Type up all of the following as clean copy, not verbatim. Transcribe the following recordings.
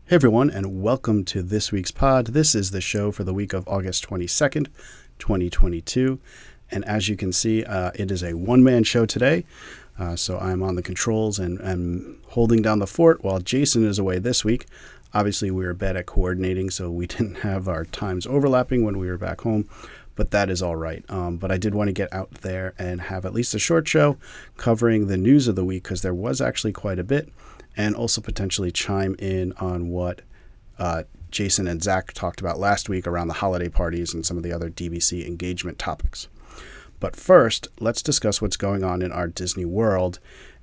Hey everyone, and welcome to this week's pod. This is the show for the week of August 22nd, 2022. And as you can see, it is a one-man show today. So I'm on the controls and holding down the fort while Jason is away this week. Obviously, we were bad at coordinating, so we didn't have our times overlapping when we were back home. But that is all right. But I did want to get out there and have at least a short show covering the news of the week because there was actually quite a bit. And also potentially chime in on what Jason and Zach talked about last week around the holiday parties and some of the other DVC engagement topics. But first, let's discuss what's going on in our Disney World.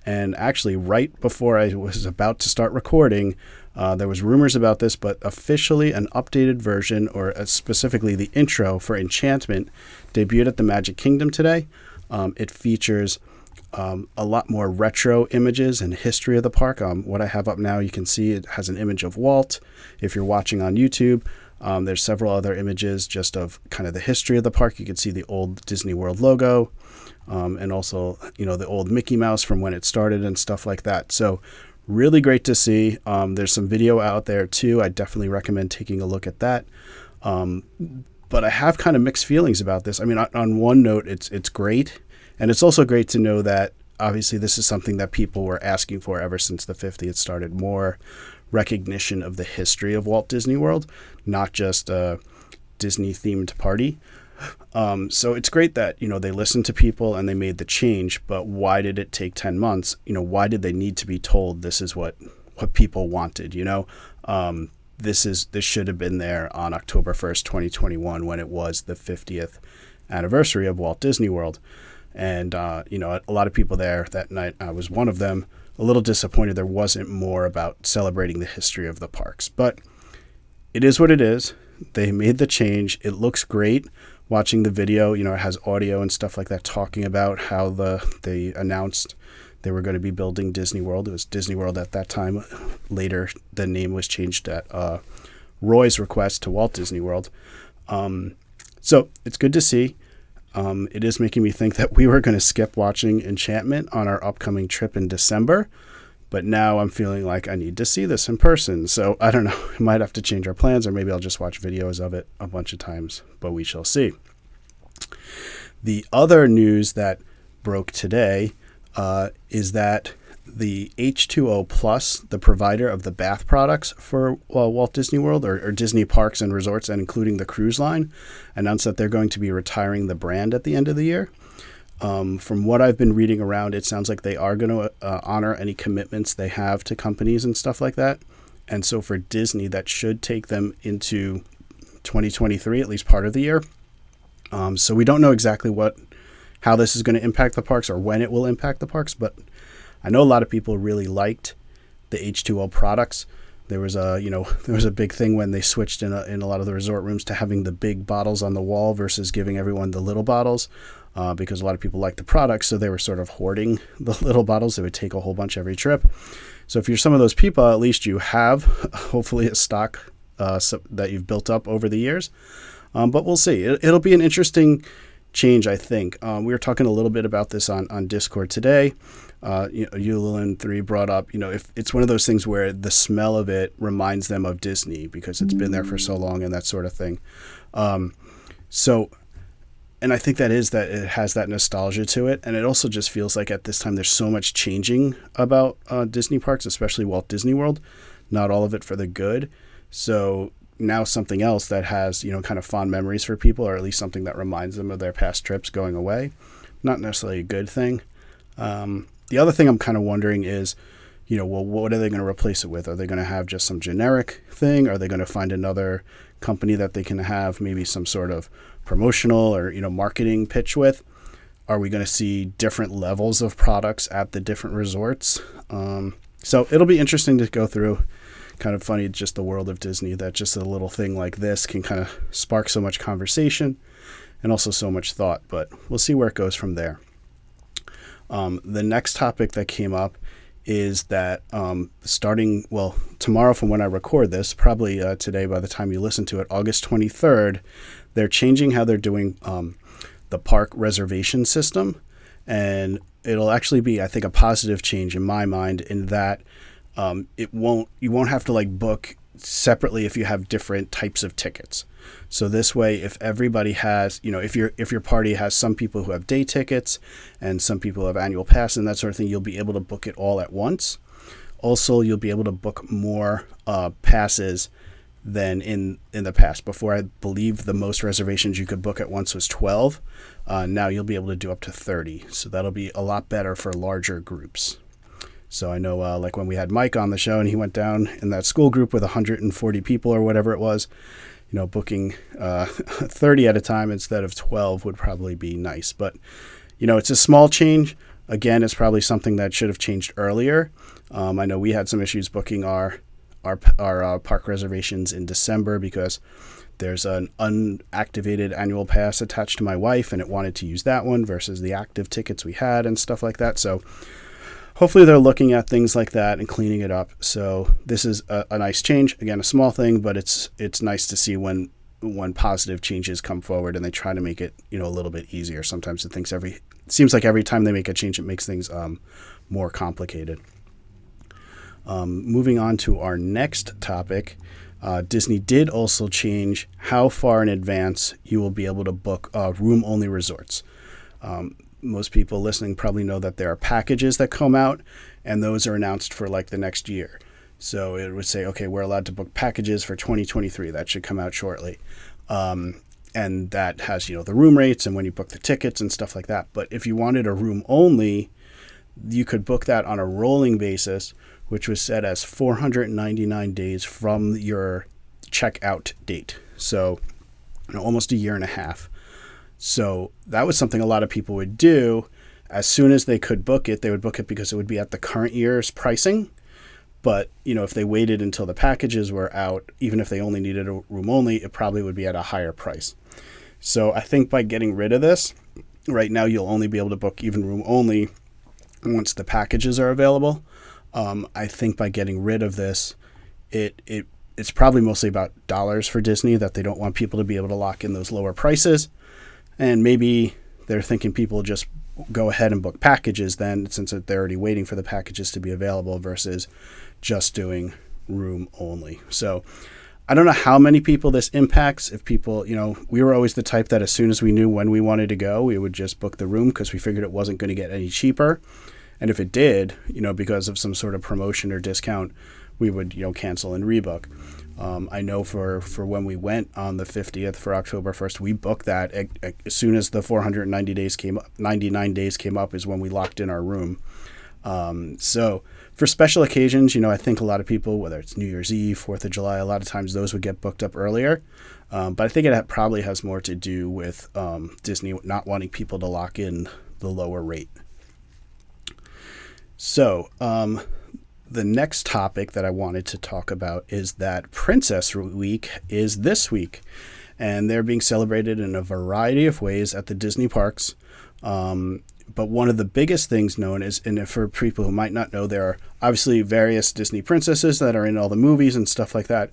And actually, right before I was about to start recording, there was rumors about this, but officially an updated version, or specifically the intro for Enchantment, debuted at the Magic Kingdom today. It features a lot more retro images and history of the park. What I have up now, you can see it has an image of Walt. If you're watching on YouTube, there's several other images just of kind of the history of the park. You can see the old Disney World logo, and also, the old Mickey Mouse from when it started and stuff like that. So really great to see. There's some video out there too. I definitely recommend taking a look at that. But I have kind of mixed feelings about this. I mean, on one note, it's great. And it's also great to know that obviously this is something that people were asking for ever since the 50th started, more recognition of the history of Walt Disney World, not just a Disney-themed party. So it's great that, they listened to people and they made the change, but why did it take 10 months? Why did they need to be told this is what people wanted, This should have been there on October 1st, 2021, when it was the 50th anniversary of Walt Disney World. And, a lot of people there that night, I was one of them, a little disappointed there wasn't more about celebrating the history of the parks. But it is what it is. They made the change. It looks great. Watching the video, it has audio and stuff like that talking about how they announced they were going to be building Disney World. It was Disney World at that time. Later, the name was changed at Roy's request to Walt Disney World. So it's good to see. It is making me think that we were going to skip watching Enchantment on our upcoming trip in December, but now I'm feeling like I need to see this in person. So I don't know, I might have to change our plans, or maybe I'll just watch videos of it a bunch of times, but we shall see. The other news that broke today is that the H2O Plus, the provider of the bath products for Walt Disney World or Disney parks and resorts, and including the cruise line, announced that they're going to be retiring the brand at the end of the year. From what I've been reading around, it sounds like they are going to honor any commitments they have to companies and stuff like that. And so for Disney, that should take them into 2023, at least part of the year. So we don't know exactly how this is going to impact the parks or when it will impact the parks, but I know a lot of people really liked the H2O products. There was a big thing when they switched in a lot of the resort rooms to having the big bottles on the wall versus giving everyone the little bottles, because a lot of people liked the products, so they were sort of hoarding the little bottles. They would take a whole bunch every trip. So if you're some of those people, at least you have hopefully a stock that you've built up over the years. But we'll see. It'll be an interesting change, I think. We were talking a little bit about this on Discord today. Yulin3 brought up, if it's one of those things where the smell of it reminds them of Disney because it's been there for so long and that sort of thing. And I think that it has that nostalgia to it. And it also just feels like at this time there's so much changing about Disney parks, especially Walt Disney World, not all of it for the good. So now something else that has, kind of fond memories for people, or at least something that reminds them of their past trips going away, not necessarily a good thing. The other thing I'm kind of wondering is, what are they going to replace it with? Are they going to have just some generic thing? Are they going to find another company that they can have maybe some sort of promotional or, marketing pitch with? Are we going to see different levels of products at the different resorts? So it'll be interesting to go through. Kind of funny, just the world of Disney, that just a little thing like this can kind of spark so much conversation and also so much thought, but we'll see where it goes from there. The next topic that came up is that starting tomorrow from when I record this, probably today by the time you listen to it, August 23rd, they're changing how they're doing the park reservation system. And it'll actually be, I think, a positive change in my mind in that you won't have to book separately if you have different types of tickets. So this way, if everybody has, if your party has some people who have day tickets and some people who have annual pass and that sort of thing, you'll be able to book it all at once. Also, you'll be able to book more passes than in the past. Before, I believe the most reservations you could book at once was 12. Now you'll be able to do up to 30. So that'll be a lot better for larger groups. So I know like when we had Mike on the show and he went down in that school group with 140 people or whatever it was, booking 30 at a time instead of 12 would probably be nice. But, it's a small change. Again, it's probably something that should have changed earlier. I know we had some issues booking our park reservations in December because there's an unactivated annual pass attached to my wife and it wanted to use that one versus the active tickets we had and stuff like that. So hopefully they're looking at things like that and cleaning it up. So this is a nice change. Again, a small thing, but it's nice to see when positive changes come forward and they try to make it, a little bit easier. Sometimes it seems like every time they make a change, it makes things more complicated. Moving on to our next topic, Disney did also change how far in advance you will be able to book room-only resorts. Most people listening probably know that there are packages that come out, and those are announced for like the next year. So it would say, okay, we're allowed to book packages for 2023. That should come out shortly. And that has, the room rates and when you book the tickets and stuff like that. But if you wanted a room only, you could book that on a rolling basis, which was set as 499 days from your checkout date. So, almost a year and a half. So that was something a lot of people would do. As soon as they could book it, they would book it because it would be at the current year's pricing. But, if they waited until the packages were out, even if they only needed a room only, it probably would be at a higher price. So I think by getting rid of this, right now you'll only be able to book even room only once the packages are available. I think by getting rid of this, it's probably mostly about dollars for Disney, that they don't want people to be able to lock in those lower prices. And maybe they're thinking people just go ahead and book packages then, since they're already waiting for the packages to be available versus just doing room only. So I don't know how many people this impacts. If people, we were always the type that as soon as we knew when we wanted to go, we would just book the room because we figured it wasn't going to get any cheaper. And if it did, because of some sort of promotion or discount, we would, cancel and rebook. I know for when we went on the 50th for October 1st, we booked that as soon as the 490 days came up. 99 days came up is when we locked in our room. So for special occasions, I think a lot of people, whether it's New Year's Eve, 4th of July, a lot of times those would get booked up earlier. But I think it probably has more to do with Disney not wanting people to lock in the lower rate. So, the next topic that I wanted to talk about is that Princess Week is this week, and they're being celebrated in a variety of ways at the Disney parks. But one of the biggest things known is, and for people who might not know, there are obviously various Disney princesses that are in all the movies and stuff like that,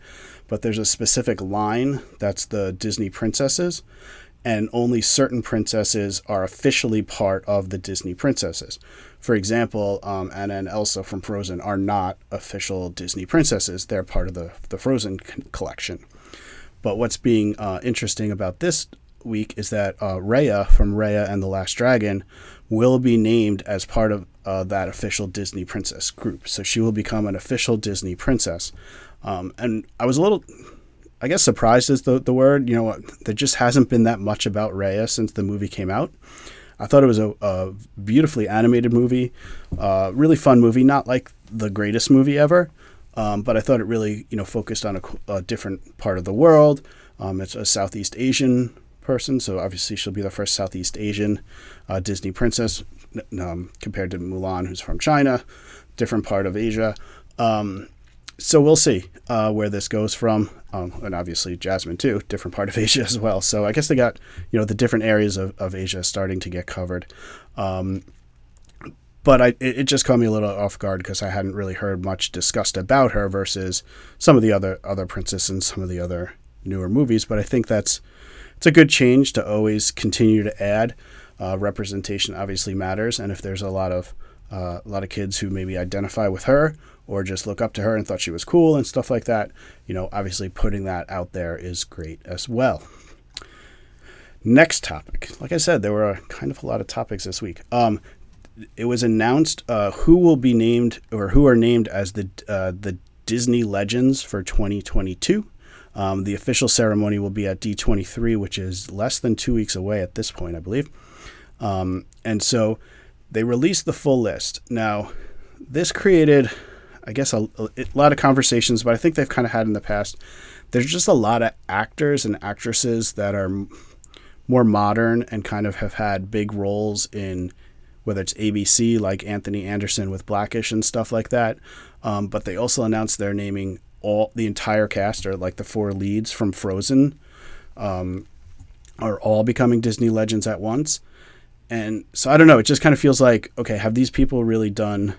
but there's a specific line that's the Disney princesses, and only certain princesses are officially part of the Disney princesses. For example, Anna and Elsa from Frozen are not official Disney princesses. They're part of the Frozen collection. But what's being interesting about this week is that Raya from Raya and the Last Dragon will be named as part of that official Disney princess group. So she will become an official Disney princess. And I was a little, I guess, surprised is the word. There just hasn't been that much about Raya since the movie came out. I thought it was a beautifully animated movie, really fun movie, not like the greatest movie ever, but I thought it really, focused on a different part of the world. It's a Southeast Asian person, so obviously she'll be the first Southeast Asian Disney princess, compared to Mulan, who's from China, different part of Asia. So we'll see where this goes from. And obviously Jasmine too, different part of Asia as well. So I guess they got, the different areas of Asia starting to get covered. But it just caught me a little off guard because I hadn't really heard much discussed about her versus some of the other princesses in some of the other newer movies. But I think it's a good change to always continue to add. Representation obviously matters. And if there's a lot of a lot of kids who maybe identify with her or just look up to her and thought she was cool and stuff like that. Obviously putting that out there is great as well. Next topic. Like I said, there were kind of a lot of topics this week. It was announced who will be named or who are named as the Disney Legends for 2022. The official ceremony will be at D23, which is less than 2 weeks away at this point, I believe. And so they released the full list. Now, this created, I guess, a lot of conversations, but I think they've kind of had in the past. There's just a lot of actors and actresses that are more modern and kind of have had big roles in, whether it's ABC, like Anthony Anderson with Blackish and stuff like that. But they also announced they're naming the entire cast, or like the 4 leads from Frozen, are all becoming Disney legends at once. And so I don't know, it just kind of feels like, okay, have these people really done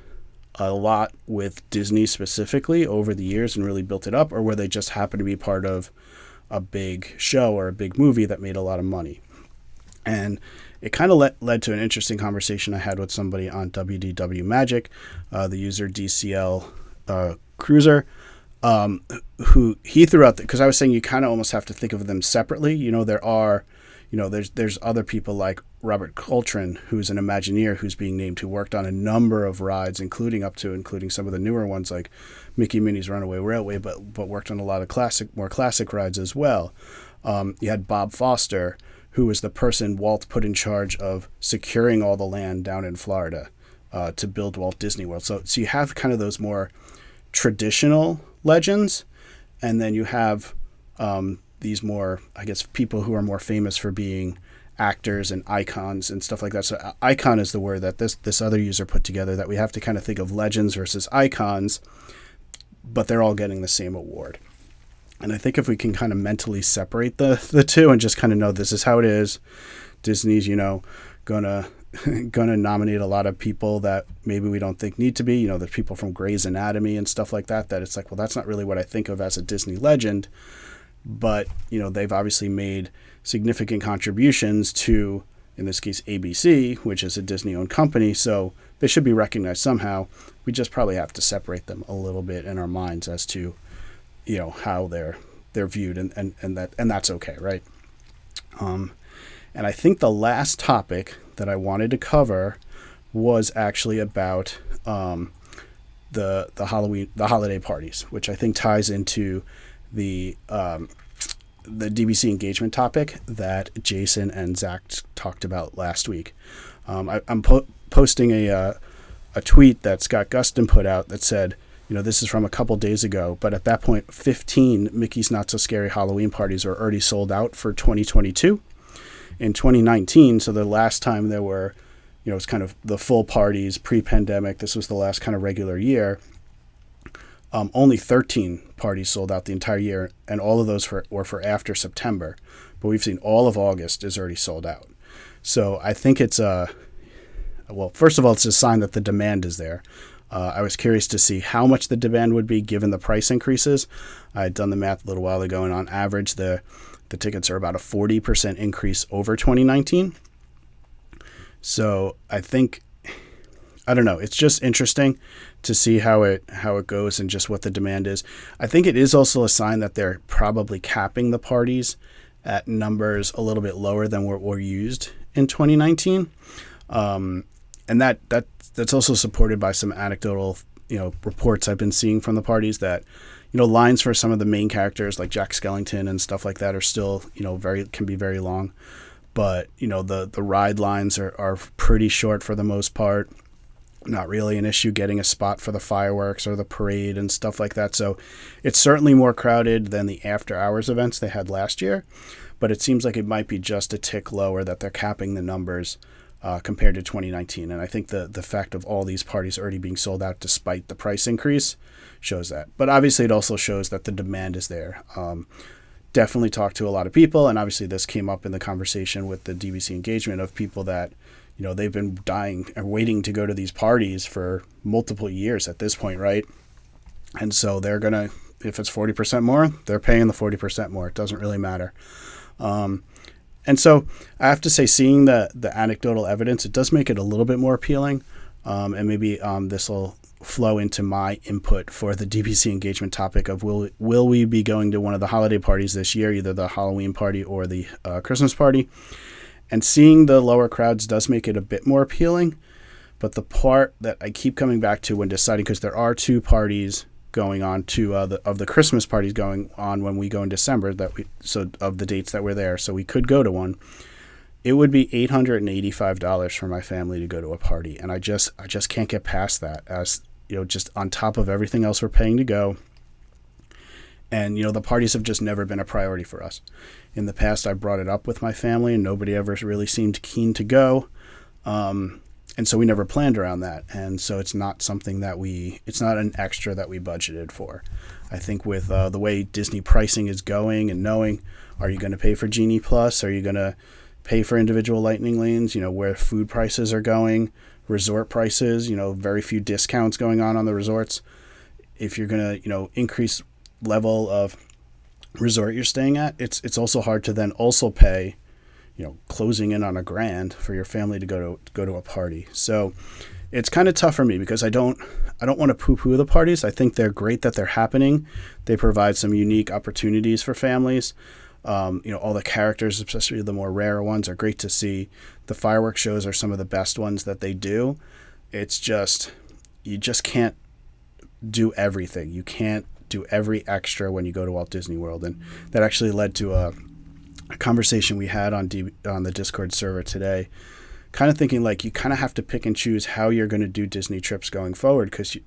a lot with Disney specifically over the years and really built it up, or were they just happen to be part of a big show or a big movie that made a lot of money? And it kind of led to an interesting conversation I had with somebody on WDW Magic, the user DCL Cruiser, who he threw out, because I was saying you kind of almost have to think of them separately. There's other people like Robert Coltrane, who's an Imagineer who's being named, who worked on a number of rides, including some of the newer ones like Mickey Minnie's Runaway Railway, but worked on a lot of more classic rides as well. You had Bob Foster, who was the person Walt put in charge of securing all the land down in Florida to build Walt Disney World. So you have kind of those more traditional legends, and then you have these more, I guess, people who are more famous for being actors and icons and stuff like that. So icon is the word that this other user put together, that we have to kind of think of legends versus icons, but they're all getting the same award. And I think if we can kind of mentally separate the two and just kind of know this is how it is, Disney's, gonna nominate a lot of people that maybe we don't think need to be. There's people from Grey's Anatomy and stuff like that it's like, well, that's not really what I think of as a Disney legend. But, they've obviously made significant contributions to, in this case, ABC, which is a Disney-owned company. So they should be recognized somehow. We just probably have to separate them a little bit in our minds as to, how they're viewed, and that's okay, right? And I think the last topic that I wanted to cover was actually about the holiday parties, which I think ties into the DBC engagement topic that Jason and Zach talked about last week. I'm posting a tweet that Scott Gustin put out that said, this is from a couple days ago, but at that point, 15 Mickey's Not So Scary Halloween parties are already sold out for 2022. In 2019, so the last time there were, it's kind of the full parties pre-pandemic, this was the last kind of regular year, only 13 parties sold out the entire year, and all of those were for after September. But we've seen all of August is already sold out. So I think it's first of all, it's a sign that the demand is there. I was curious to see how much the demand would be given the price increases. I had done the math a little while ago, and on average, the tickets are about a 40% increase over 2019. So I think, I don't know, it's just interesting to see how it goes and just what the demand is. I think it is also a sign that they're probably capping the parties at numbers a little bit lower than what were used in 2019. And that's also supported by some anecdotal, reports I've been seeing from the parties that, lines for some of the main characters like Jack Skellington and stuff like that are still, can be very long. But, the ride lines are pretty short for the most part. Not really an issue getting a spot for the fireworks or the parade and stuff like that. So it's certainly more crowded than the after hours events they had last year. But it seems like it might be just a tick lower, that they're capping the numbers compared to 2019. And I think the fact of all these parties already being sold out despite the price increase shows that. But obviously it also shows that the demand is there. Definitely talked to a lot of people, and obviously this came up in the conversation with the DBC engagement of people that, they've been dying and waiting to go to these parties for multiple years at this point, right? And so they're going to, if it's 40% more, they're paying the 40% more. It doesn't really matter. And so I have to say, seeing the anecdotal evidence, it does make it a little bit more appealing. And maybe this will flow into my input for the DBC engagement topic of will we be going to one of the holiday parties this year, either the Halloween party or the Christmas party. And seeing the lower crowds does make it a bit more appealing. But the part that I keep coming back to when deciding, because there are two parties going on, two of the Christmas parties going on when we go in December, of the dates that were there, so we could go to one. It would be $885 for my family to go to a party, and I just can't get past that. As you know, just on top of everything else we're paying to go, and the parties have just never been a priority for us. In the past, I brought it up with my family, and nobody ever really seemed keen to go. And so we never planned around that. And so it's not something it's not an extra that we budgeted for. I think with the way Disney pricing is going and knowing, are you going to pay for Genie Plus? Are you going to pay for individual lightning lanes? Where food prices are going, resort prices, very few discounts going on the resorts. If you're going to, increase level of resort you're staying at, it's also hard to then also pay closing in on $1,000 for your family to go to a party. So it's kind of tough for me because I don't want to poo-poo the parties. I think they're great that they're happening. They provide some unique opportunities for families. All the characters, especially the more rare ones, are great to see. The fireworks shows are some of the best ones that they do. It's just, you just can't do everything. You can't do every extra when you go to Walt Disney World. And that actually led to a conversation we had on the Discord server today, kind of thinking like you kind of have to pick and choose how you're going to do Disney trips going forward, because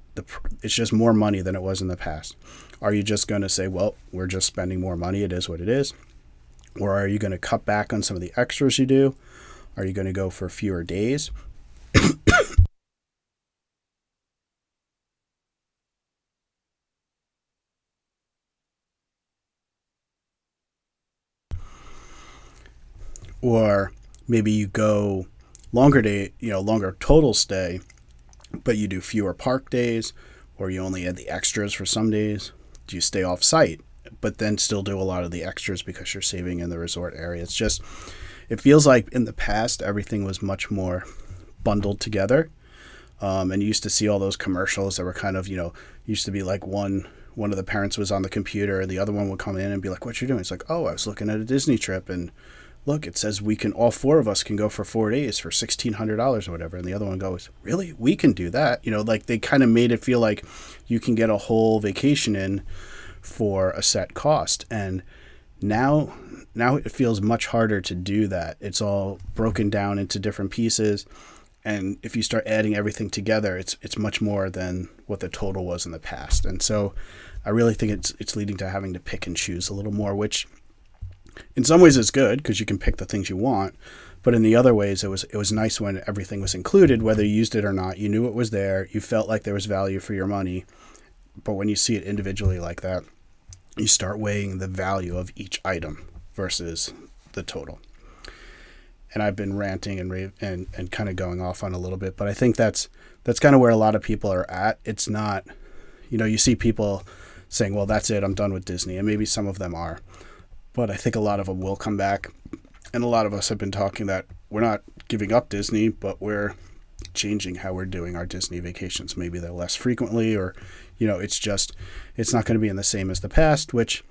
it's just more money than it was in the past. Are you just going to say, well, we're just spending more money, it is what it is? Or are you going to cut back on some of the extras you do? Are you going to go for fewer days? Or maybe you go longer total stay, but you do fewer park days, or you only add the extras for some days. Do you stay off site, but then still do a lot of the extras because you're saving in the resort area? It feels like in the past, everything was much more bundled together. And you used to see all those commercials that were kind of, used to be like one of the parents was on the computer and the other one would come in and be like, what you doing? It's like, oh, I was looking at a Disney trip and look, it says all four of us can go for 4 days for $1,600 or whatever. And the other one goes, really? We can do that? Like they kind of made it feel like you can get a whole vacation in for a set cost. And now it feels much harder to do that. It's all broken down into different pieces. And if you start adding everything together, it's much more than what the total was in the past. And so I really think it's leading to having to pick and choose a little more, which in some ways is good because you can pick the things you want, but in the other ways it was nice when everything was included, whether you used it or not. You knew it was there, you felt like there was value for your money. But when you see it individually like that, you start weighing the value of each item versus the total. And I've been ranting and kind of going off on a little bit, but I think that's kind of where a lot of people are at. It's not, you see people saying, well, that's it, I'm done with Disney, and maybe some of them are. But I think a lot of them will come back. And a lot of us have been talking that we're not giving up Disney, but we're changing how we're doing our Disney vacations. Maybe they're less frequently, or, it's not going to be in the same as the past, which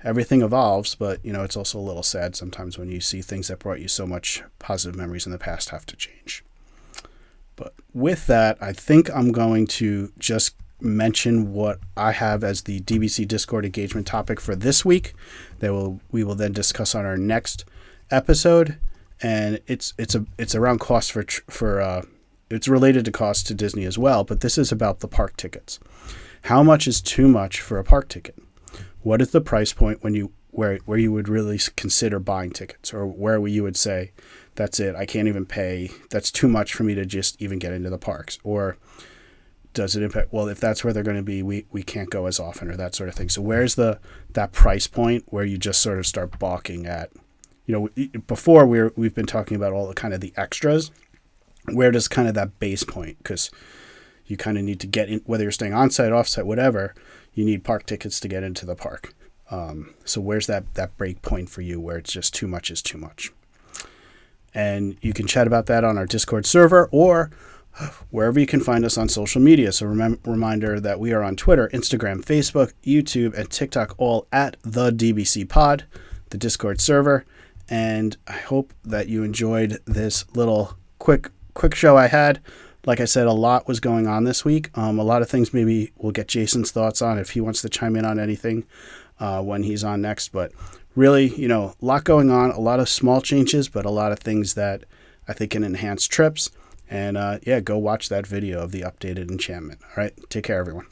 everything evolves. But, it's also a little sad sometimes when you see things that brought you so much positive memories in the past have to change. But with that, I think I'm going to just mention what I have as the DBC Discord engagement topic for this week that we will then discuss on our next episode, and it's around cost for it's related to cost to Disney as well, but this is about the park tickets. How much is too much for a park ticket? What is the price point where you would really consider buying tickets, or where you would say, that's it, I can't even pay, that's too much for me to just even get into the parks? Or does it impact, well, if that's where they're going to be, we can't go as often, or that sort of thing. So where's that price point where you just sort of start balking at, before we've been talking about all the kind of the extras, where does kind of that base point, because you kind of need to get in, whether you're staying on site, off site, whatever, you need park tickets to get into the park. So where's that break point for you where it's just too much is too much? And you can chat about that on our Discord server, or wherever you can find us on social media. So reminder that we are on Twitter, Instagram, Facebook, YouTube, and TikTok, all at the DBC Pod, the Discord server. And I hope that you enjoyed this little quick show I had. Like I said, a lot was going on this week. A lot of things maybe we'll get Jason's thoughts on if he wants to chime in on anything when he's on next. But really, a lot going on, a lot of small changes, but a lot of things that I think can enhance trips. And go watch that video of the updated Enchantment. All right, take care, everyone.